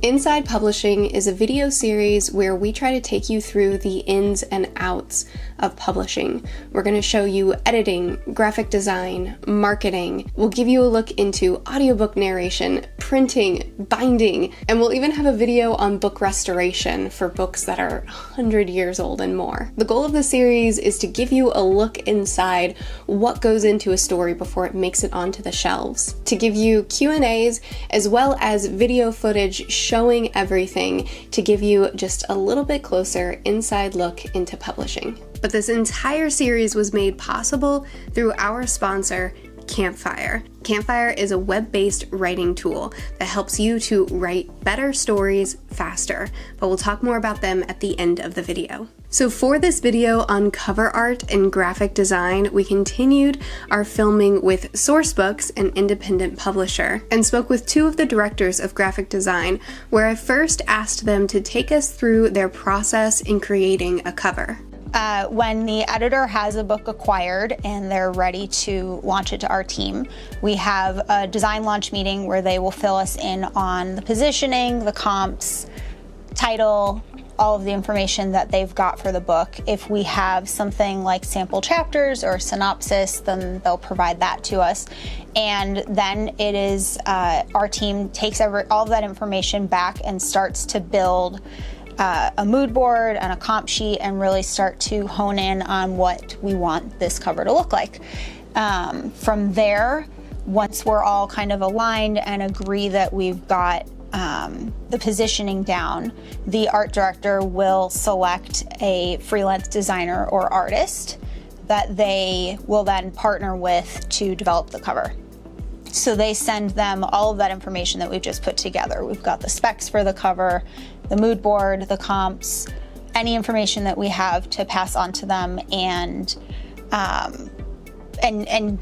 Inside Publishing is a video series where we try to take you through the ins and outs of publishing. We're going to show you editing, graphic design, marketing. We'll give you a look into audiobook narration, printing, binding, and we'll even have a video on book restoration for books that are 100 years old and more. The goal of the series is to give you a look inside what goes into a story before it makes it onto the shelves, to give you Q&As as well as video footage showing everything to give you just a little bit closer inside look into publishing. But this entire series was made possible through our sponsor, Campfire. Campfire is a web-based writing tool that helps you to write better stories faster, but we'll talk more about them at the end of the video. So for this video on cover art and graphic design, we continued our filming with Sourcebooks, an independent publisher, and spoke with two of the directors of graphic design, where I first asked them to take us through their process in creating a cover. When the editor has a book acquired and they're ready to launch it to our team, we have a design launch meeting where they will fill us in on the positioning, the comps, title, all of the information that they've got for the book. If we have something like sample chapters or synopsis, then they'll provide that to us. And then it is our team takes all of that information back and starts to build a mood board and a comp sheet and really start to hone in on what we want this cover to look like. From there, once we're all kind of aligned and agree that we've got the positioning down, the art director will select a freelance designer or artist that they will then partner with to develop the cover. So they send them all of that information that we've just put together. We've got the specs for the cover, the mood board, the comps, any information that we have to pass on to them, and kind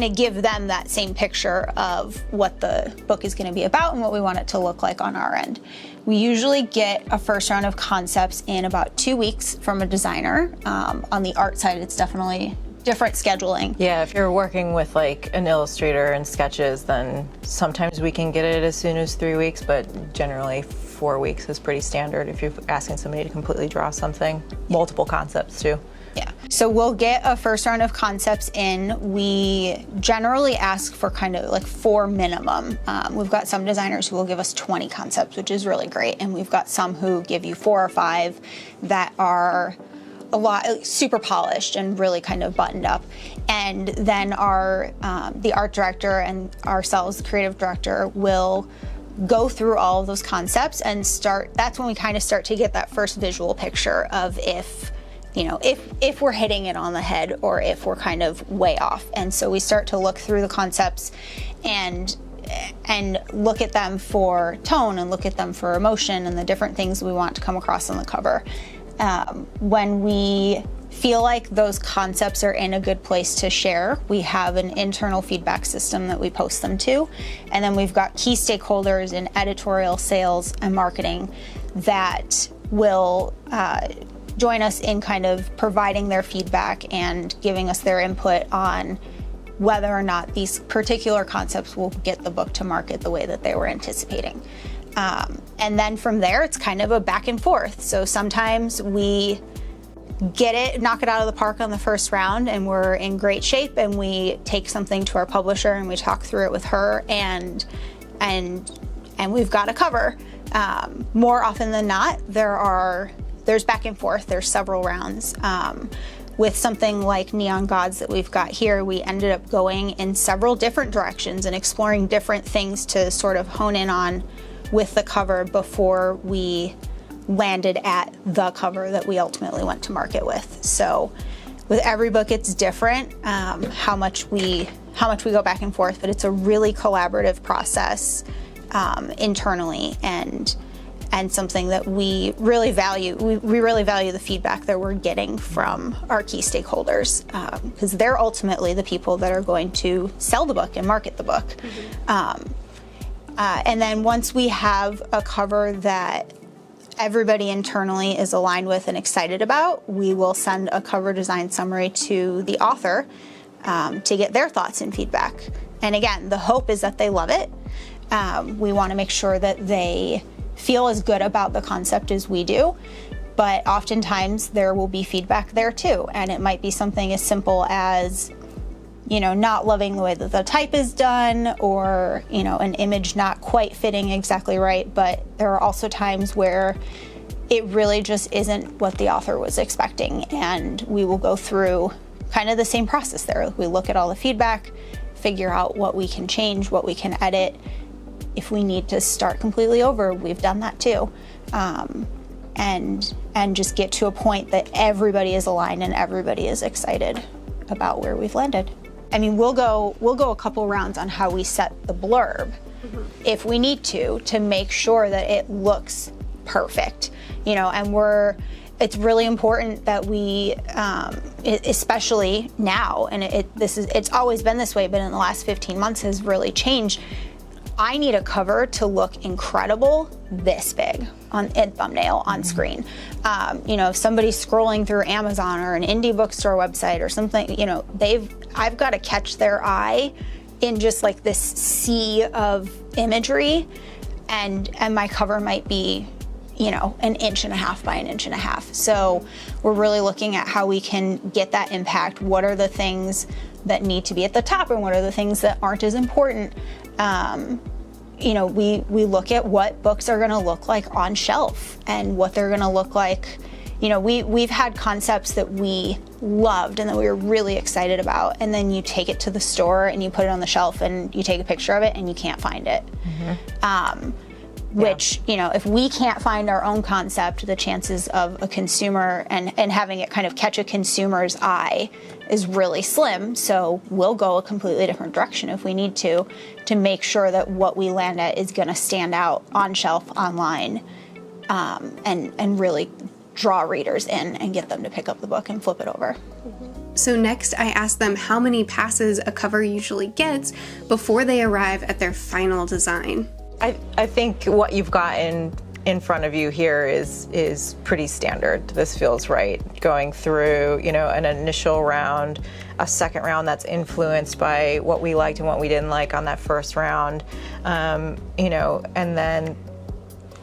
of give them that same picture of what the book is going to be about and what we want it to look like on our end. We usually get a first round of concepts in about 2 weeks from a designer. On the art side, it's definitely different scheduling. Yeah, if you're working with like an illustrator and sketches, then sometimes we can get it as soon as 3 weeks, but generally 4 weeks is pretty standard if you're asking somebody to completely draw something. Multiple concepts too. Yeah, so we'll get a first round of concepts in. We generally ask for kind of like 4 minimum. We've got some designers who will give us 20 concepts, which is really great, and we've got some who give you 4 or 5 that are a lot super polished and really kind of buttoned up. And then our the art director and ourselves, the creative director, will go through all of those concepts and that's when we kind of start to get that first visual picture of if we're hitting it on the head or if we're kind of way off. And so we start to look through the concepts and look at them for tone and look at them for emotion and the different things we want to come across on the cover. When we feel like those concepts are in a good place to share, we have an internal feedback system that we post them to. And then we've got key stakeholders in editorial, sales, and marketing that will join us in kind of providing their feedback and giving us their input on whether or not these particular concepts will get the book to market the way that they were anticipating. And then from there, it's kind of a back and forth. So sometimes we get it, knock it out of the park on the first round, and we're in great shape, and we take something to our publisher and we talk through it with her, and we've got a cover. More often than not, there's back and forth. There's several rounds. With something like Neon Gods that we've got here, we ended up going in several different directions and exploring different things to sort of hone in on with the cover before we landed at the cover that we ultimately went to market with. So with every book, it's different how much we go back and forth, but it's a really collaborative process internally, and something that we really value. We really value the feedback that we're getting from our key stakeholders, because they're ultimately the people that are going to sell the book and market the book. Mm-hmm. And then once we have a cover that everybody internally is aligned with and excited about, we will send a cover design summary to the author to get their thoughts and feedback. And again, the hope is that they love it. We want to make sure that they feel as good about the concept as we do. But oftentimes there will be feedback there too. And it might be something as simple as, not loving the way that the type is done, or, an image not quite fitting exactly right. But there are also times where it really just isn't what the author was expecting. And we will go through kind of the same process there. We look at all the feedback, figure out what we can change, what we can edit. If we need to start completely over, we've done that too. And just get to a point that everybody is aligned and everybody is excited about where we've landed. I mean, we'll go a couple rounds on how we set the blurb if we need to make sure that it looks perfect, and it's really important that we, especially now, and it's always been this way, but in the last 15 months has really changed. I need a cover to look incredible this big in thumbnail on screen. If somebody's scrolling through Amazon or an indie bookstore website or something, I've got to catch their eye in just like this sea of imagery, and my cover might be, 1.5 inches by 1.5 inches. So we're really looking at how we can get that impact. What are the things that need to be at the top, and what are the things that aren't as important? We look at what books are going to look like on shelf and what they're going to look like. We've had concepts that we loved and that we were really excited about, and then you take it to the store and you put it on the shelf and you take a picture of it and you can't find it. Which, if we can't find our own concept, the chances of a consumer and having it kind of catch a consumer's eye is really slim. So we'll go a completely different direction if we need to make sure that what we land at is going to stand out on shelf, online, and really draw readers in and get them to pick up the book and flip it over. So next, I asked them how many passes a cover usually gets before they arrive at their final design. I think what you've got in front of you here is pretty standard. This feels right. Going through, an initial round, a second round that's influenced by what we liked and what we didn't like on that first round, and then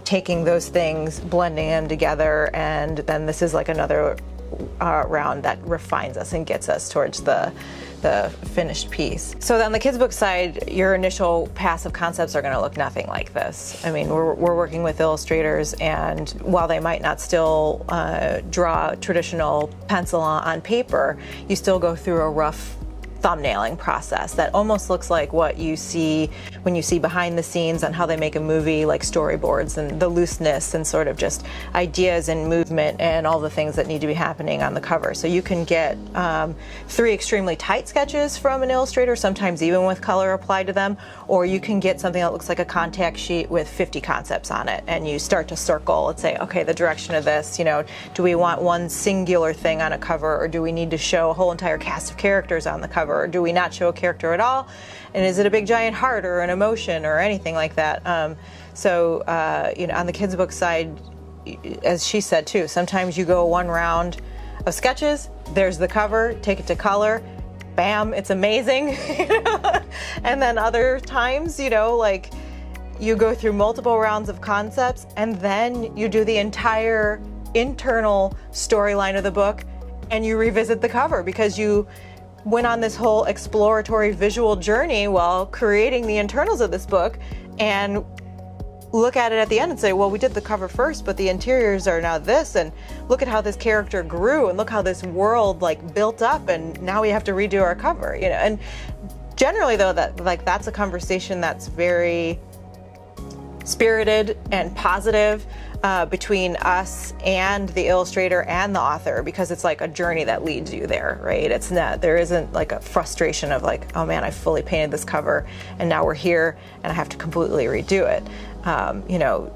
taking those things, blending them together, and then this is like another round that refines us and gets us towards the finished piece. So on the kids book side, your initial pass of concepts are going to look nothing like this. I mean, we're working with illustrators, and while they might not still draw traditional pencil on paper, you still go through a rough thumbnailing process that almost looks like what you see when you see behind the scenes on how they make a movie, like storyboards, and the looseness and sort of just ideas and movement and all the things that need to be happening on the cover. So you can get 3 extremely tight sketches from an illustrator, sometimes even with color applied to them, or you can get something that looks like a contact sheet with 50 concepts on it, and you start to circle and say, okay, the direction of this, do we want one singular thing on a cover, or do we need to show a whole entire cast of characters on the cover? Or do we not show a character at all? And is it a big giant heart or an emotion or anything like that? On the kids book side, as she said too, sometimes you go one round of sketches, there's the cover, take it to color, bam, it's amazing. And then other times, you go through multiple rounds of concepts, and then you do the entire internal storyline of the book and you revisit the cover because you went on this whole exploratory visual journey while creating the internals of this book, and look at it at the end and say, well, we did the cover first, but the interiors are now this, and look at how this character grew, and look how this world built up, and now we have to redo our cover, And generally though, that's a conversation that's very spirited and positive between us and the illustrator and the author, because it's like a journey that leads you there, right? There isn't like a frustration of oh man, I fully painted this cover and now we're here and I have to completely redo it.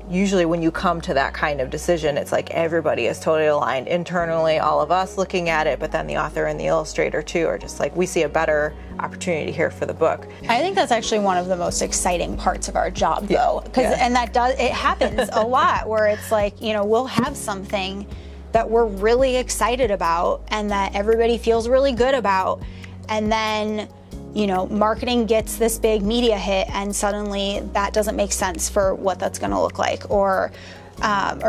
Usually when you come to that kind of decision, it's like everybody is totally aligned internally, all of us looking at it, but then the author and the illustrator too are just we see a better opportunity here for the book. I think that's actually one of the most exciting parts of our job, though, and it happens a lot where it's we'll have something that we're really excited about and that everybody feels really good about, and then marketing gets this big media hit and suddenly that doesn't make sense for what that's going to look like, or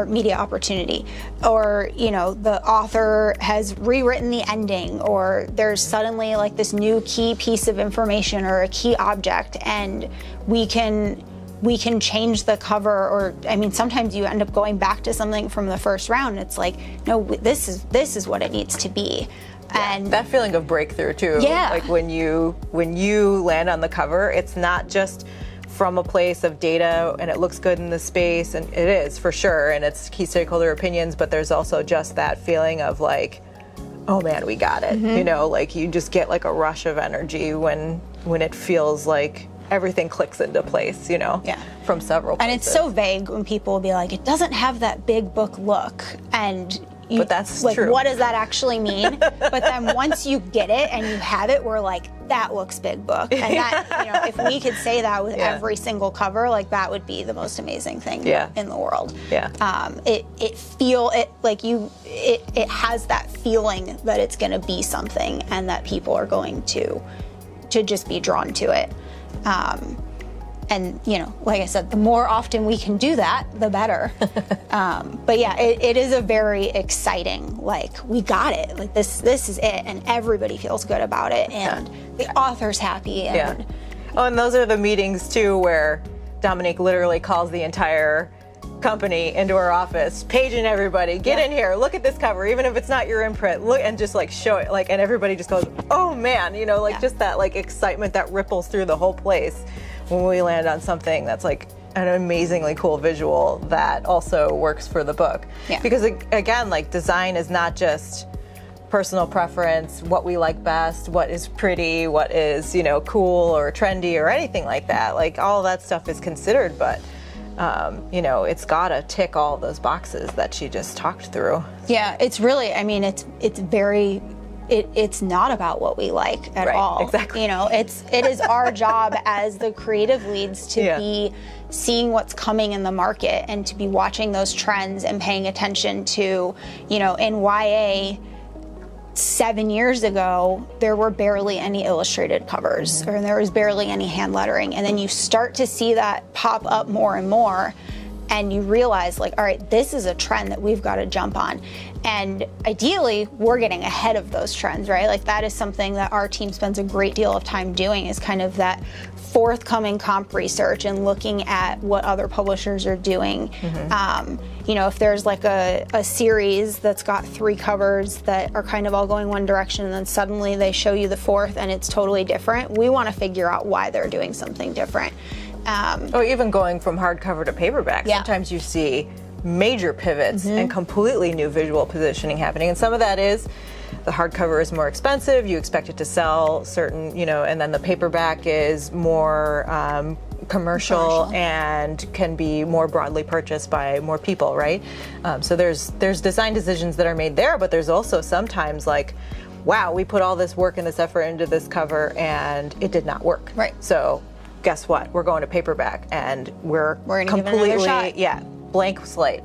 media opportunity, or the author has rewritten the ending, or there's suddenly like this new key piece of information or a key object, and we can change the cover, or sometimes you end up going back to something from the first round. It's like, no, this is what it needs to be. And that feeling of breakthrough too. Yeah. Like when you land on the cover, it's not just from a place of data and it looks good in the space, and it is for sure, and it's key stakeholder opinions, but there's also just that feeling of like, oh man, we got it. Like you just get like a rush of energy when it feels like everything clicks into place, from several places. And it's so vague when people will be like, it doesn't have that big book look, and but that's like, true. what does that actually mean? But then once you get it and you have it, we're like, that looks big book. And that, if we could say that with every single cover, like that would be the most amazing thing in the world. Yeah. It has that feeling that it's going to be something and that people are going to just be drawn to it. And, like I said, the more often we can do that, the better. But yeah, it is a very exciting, like, we got it. Like, this is it. And everybody feels good about it. And the author's happy. And Oh, and those are the meetings, too, where Dominique literally calls the entire company into her office, paging everybody, get in here, look at this cover, even if it's not your imprint, look, and just like show it, like, and everybody just goes, oh man, just that like excitement that ripples through the whole place when we land on something that's like an amazingly cool visual that also works for the book. Because again, like, design is not just personal preference, what we like best, what is pretty, what is, cool or trendy or anything like that. Like, all that stuff is considered, but it's gotta tick all those boxes that she just talked through. Yeah, it's really, it's not about what we like at all. Exactly. It is our job as the creative leads to be seeing what's coming in the market and to be watching those trends and paying attention to, in YA, 7 years ago, there were barely any illustrated covers, or there was barely any hand lettering. And then you start to see that pop up more and more, and you realize, like, all right, this is a trend that we've got to jump on. And ideally, we're getting ahead of those trends, right? Like, that is something that our team spends a great deal of time doing, is kind of that forthcoming comp research and looking at what other publishers are doing. If there's like a series that's got 3 covers that are kind of all going one direction, and then suddenly they show you the 4th and it's totally different, we want to figure out why they're doing something different. Or even going from hardcover to paperback. Sometimes you see major pivots and completely new visual positioning happening. And some of that is the hardcover is more expensive, you expect it to sell certain, and then the paperback is more commercial and can be more broadly purchased by more people, right? So there's design decisions that are made there, but there's also sometimes like, wow, we put all this work and this effort into this cover and it did not work. Right. So guess what? We're going to paperback and we're gonna completely, give it another shot. Blank slate,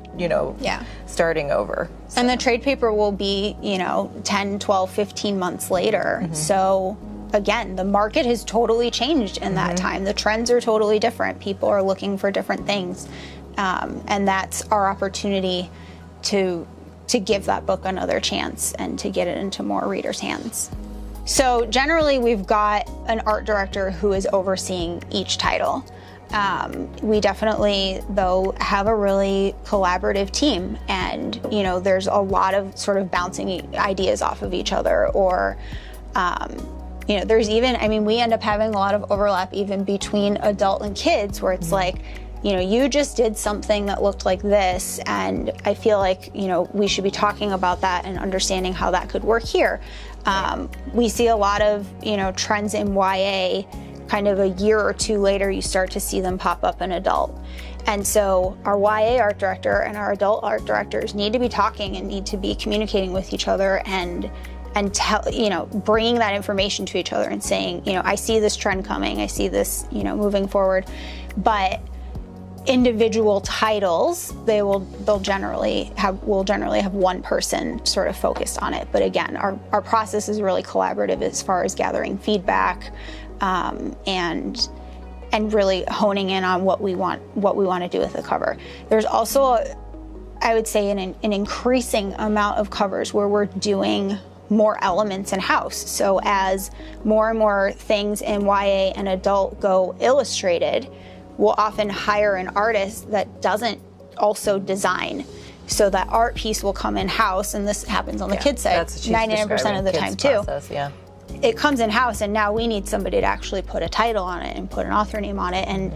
starting over. So. And the trade paper will be, 10, 12, 15 months later. So again, the market has totally changed in that time. The trends are totally different. People are looking for different things. And that's our opportunity to give that book another chance and to get it into more readers' hands. So generally, we've got an art director who is overseeing each title. We definitely, though, have a really collaborative team, and there's a lot of sort of bouncing ideas off of each other, or there's even, we end up having a lot of overlap even between adult and kids, where it's like, you just did something that looked like this, and I feel like, we should be talking about that and understanding how that could work here. We see a lot of, trends in YA, kind of a year or two later, you start to see them pop up in adult. And so our YA art director and our adult art directors need to be talking and need to be communicating with each other and tell, bringing that information to each other and saying, I see this trend coming, I see this, moving forward. But individual titles, we'll generally have one person sort of focused on it. But again, our process is really collaborative as far as gathering feedback, and really honing in on what we want to do with the cover. There's also, I would say, an increasing amount of covers where we're doing more elements in-house. So as more and more things in YA and adult go illustrated, we'll often hire an artist that doesn't also design. So that art piece will come in-house, and this happens on the kids side 99% of the time too. Process, yeah. It comes in-house, and now we need somebody to actually put a title on it and put an author name on it, and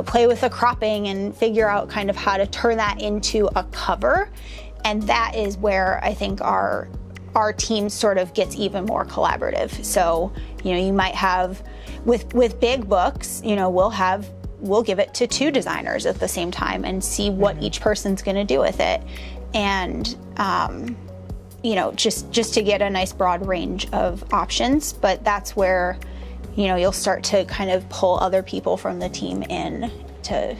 play with the cropping and figure out kind of how to turn that into a cover. And that is where I think our team sort of gets even more collaborative. So you might have with big books, we'll give it to 2 designers at the same time and see what each person's going to do with it, and just to get a nice broad range of options. But that's where you'll start to kind of pull other people from the team in to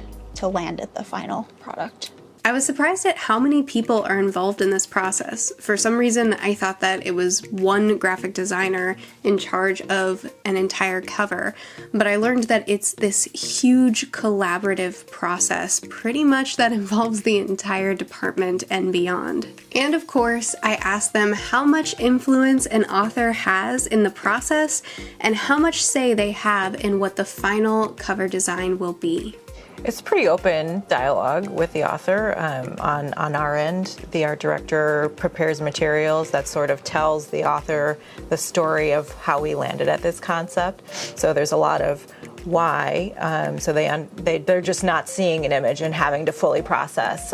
land at the final product. I was surprised at how many people are involved in this process. For some reason, I thought that it was one graphic designer in charge of an entire cover, but I learned that it's this huge collaborative process, pretty much that involves the entire department and beyond. And of course, I asked them how much influence an author has in the process and how much say they have in what the final cover design will be. It's pretty open dialogue with the author. On our end, the art director prepares materials that sort of tells the author the story of how we landed at this concept. So there's a lot of why. So they're just not seeing an image and having to fully process,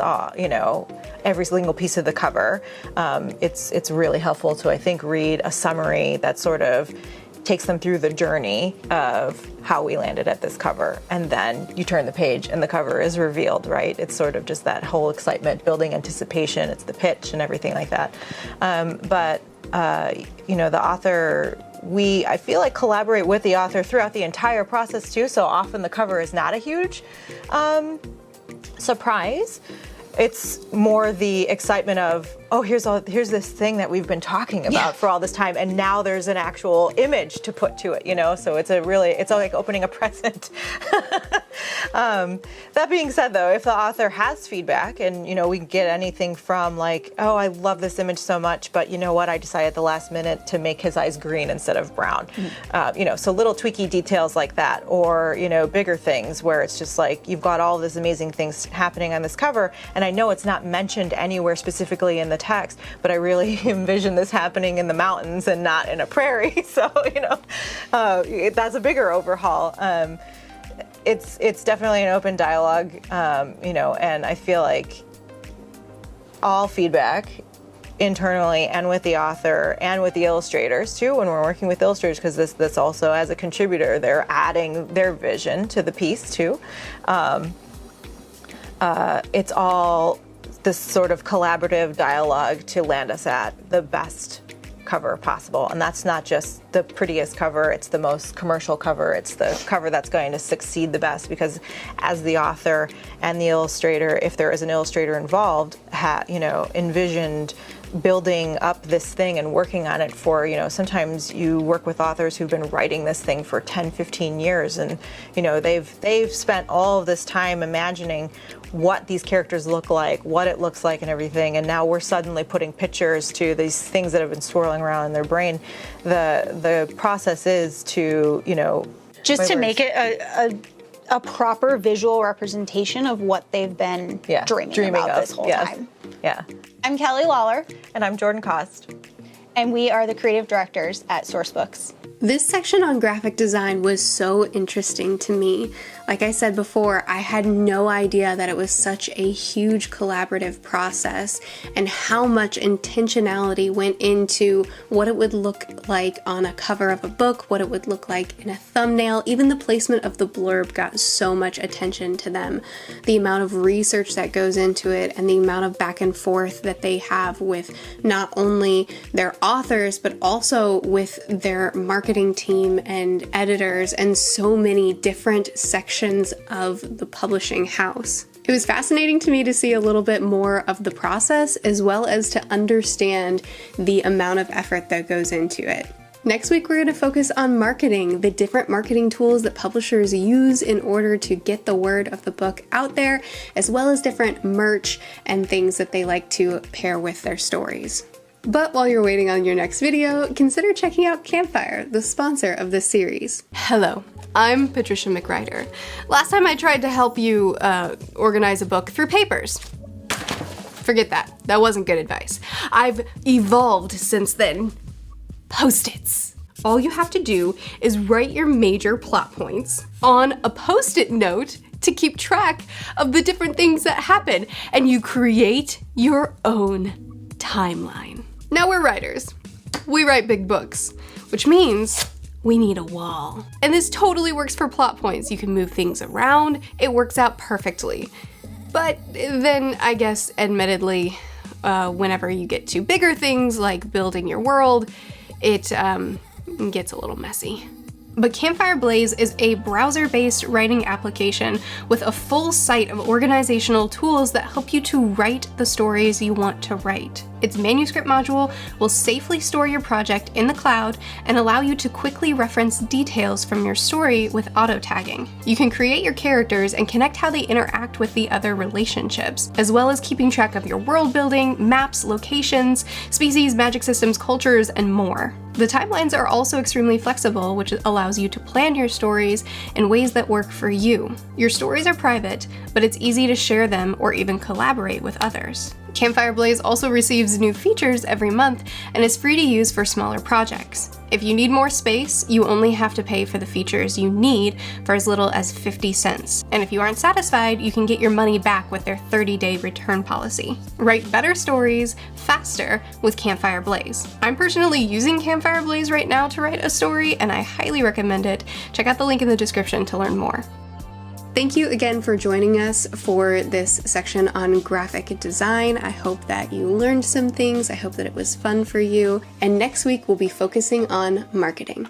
every single piece of the cover. It's really helpful to, I think, read a summary that sort of takes them through the journey of how we landed at this cover, and then you turn the page and the cover is revealed, right? It's sort of just that whole excitement, building anticipation, it's the pitch and everything like that. But the author, I feel like collaborate with the author throughout the entire process too, so often the cover is not a huge surprise. It's more the excitement of, here's this thing that we've been talking about for all this time, and now there's an actual image to put to it, So it's like opening a present. That being said, though, if the author has feedback, and we get anything from like, I love this image so much, but you know what? I decided at the last minute to make his eyes green instead of brown. So little tweaky details like that, or bigger things where it's just like you've got all this amazing things happening on this cover, and I know it's not mentioned anywhere specifically in the text, but I really envision this happening in the mountains and not in a prairie. So, that's a bigger overhaul. It's definitely an open dialogue, and I feel like all feedback internally and with the author and with the illustrators too, when we're working with illustrators, because this also, as a contributor, they're adding their vision to the piece too. It's all this sort of collaborative dialogue to land us at the best cover possible. And that's not just the prettiest cover, it's the most commercial cover, it's the cover that's going to succeed the best, because as the author and the illustrator, if there is an illustrator involved, envisioned building up this thing and working on it for, sometimes you work with authors who've been writing this thing for 10, 15 years, and they've spent all of this time imagining what these characters look like, what it looks like and everything, and now we're suddenly putting pictures to these things that have been swirling around in their brain. The process is to, just to make it a proper visual representation of what they've been dreaming about this whole time. Yeah. I'm Kelly Lawler. And I'm Jordan Cost. And we are the creative directors at Sourcebooks. This section on graphic design was so interesting to me. Like I said before, I had no idea that it was such a huge collaborative process and how much intentionality went into what it would look like on a cover of a book, what it would look like in a thumbnail. Even the placement of the blurb got so much attention to them. The amount of research that goes into it and the amount of back and forth that they have with not only their authors, but also with their marketing team and editors and so many different sections of the publishing house. It was fascinating to me to see a little bit more of the process, as well as to understand the amount of effort that goes into it. Next week, we're going to focus on marketing, the different marketing tools that publishers use in order to get the word of the book out there, as well as different merch and things that they like to pair with their stories. But while you're waiting on your next video, consider checking out Campfire, the sponsor of this series. Hello, I'm Patricia McRider. Last time I tried to help you organize a book through papers. Forget that. That wasn't good advice. I've evolved since then. Post-its. All you have to do is write your major plot points on a Post-it note to keep track of the different things that happen, and you create your own timeline. Now we're writers. We write big books, which means we need a wall. And this totally works for plot points. You can move things around. It works out perfectly. But then I guess admittedly, whenever you get to bigger things like building your world, it gets a little messy. But Campfire Blaze is a browser-based writing application with a full site of organizational tools that help you to write the stories you want to write. Its manuscript module will safely store your project in the cloud and allow you to quickly reference details from your story with auto-tagging. You can create your characters and connect how they interact with the other relationships, as well as keeping track of your world building, maps, locations, species, magic systems, cultures, and more. The timelines are also extremely flexible, which allows you to plan your stories in ways that work for you. Your stories are private, but it's easy to share them or even collaborate with others. Campfire Blaze also receives new features every month and is free to use for smaller projects. If you need more space, you only have to pay for the features you need for as little as 50 cents. And if you aren't satisfied, you can get your money back with their 30-day return policy. Write better stories faster with Campfire Blaze. I'm personally using Campfire Blaze right now to write a story, and I highly recommend it. Check out the link in the description to learn more. Thank you again for joining us for this section on graphic design. I hope that you learned some things. I hope that it was fun for you. And next week we'll be focusing on marketing.